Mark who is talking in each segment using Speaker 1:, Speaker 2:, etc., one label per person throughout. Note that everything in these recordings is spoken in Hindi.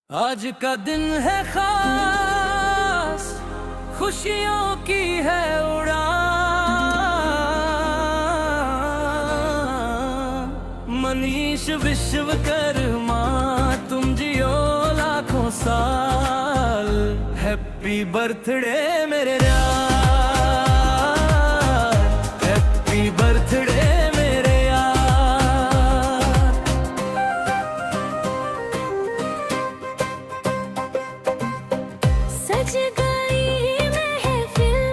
Speaker 1: आज का दिन है खास, खुशियों की है उड़ान। मनीष विश्वकर्मा तुम जियो लाखों साल। हैप्पी बर्थडे मेरे यार, हैप्पी बर्थडे मेरे यार।
Speaker 2: सज गई महफिल,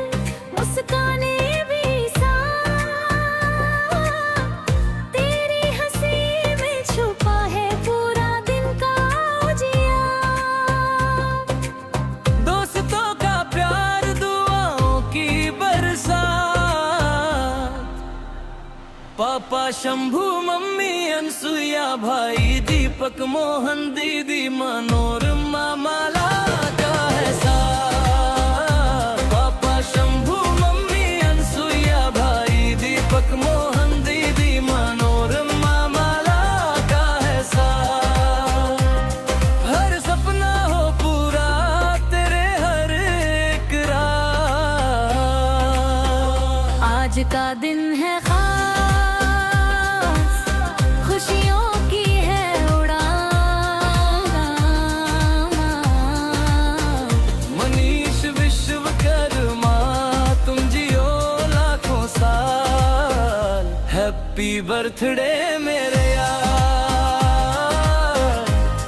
Speaker 2: मुस्काने भी साथ। तेरी हंसी में छुपा है पूरा दिन का उजियार।
Speaker 1: दोस्तों का प्यार, दुआओं की बरसात। पापा शंभू, मम्मी अनसुया, भाई दीपक, मोहन, दीदी मनोरमा, माला का है साथ। पापा शंभू, मम्मी अनसुया, भाई दीपक, मोहन, दीदी मनोरमा, माला का है साथ। हर सपना हो पूरा तेरे हर एक रात।
Speaker 2: आज का दिन है खास, खुशियों की है उड़ान।
Speaker 1: मनीष विश्वकर्मा तुम जियो लाखों साल। हैप्पी बर्थडे मेरे यार,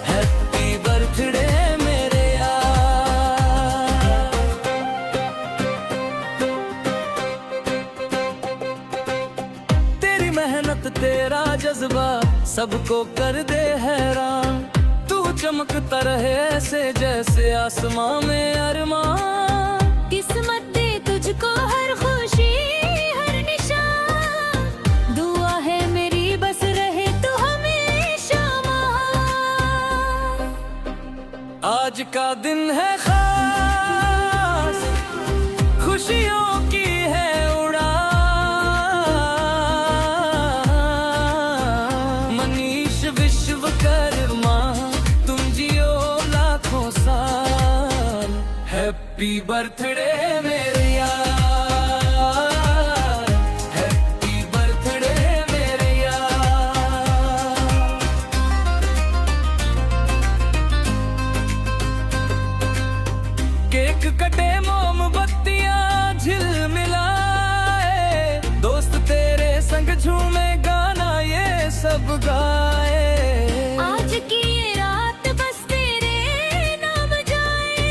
Speaker 1: हैप्पी बर्थडे मेरे यार। तेरी मेहनत तेरा जज्बा सबको कर दे हैरान। तू चमकता रहे ऐसे जैसे आसमां में अरमान।
Speaker 2: किस्मत दे तुझको हर खुशी हर निशान। दुआ है मेरी बस रहे तू हमेशा महान।
Speaker 1: आज का दिन है खास, खुशियों की है उड़ान। मनीष विश्वकर्मा तुम जियो लाखों साल। हैप्पी बर्थडे मेरे यार, हैप्पी बर्थडे मेरे यार। केक कटे, मोमबत्तियां झिलमिलाए। दोस्त तेरे संग झूमे, गाना ये सब गाए।
Speaker 2: आज की ये रात बस तेरे नाम जाए।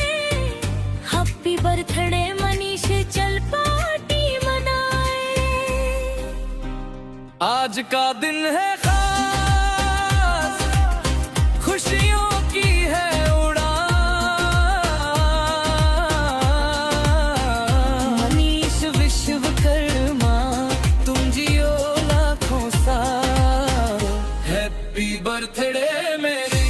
Speaker 2: हैप्पी बर्थडे मनीष, चल पार्टी मनाए।
Speaker 1: आज का दिन है खास, खुशियों की है उड़ान। मनीष विश्वकर्मा तुम जियो लाखों साल। हैप्पी बर्थडे मेरे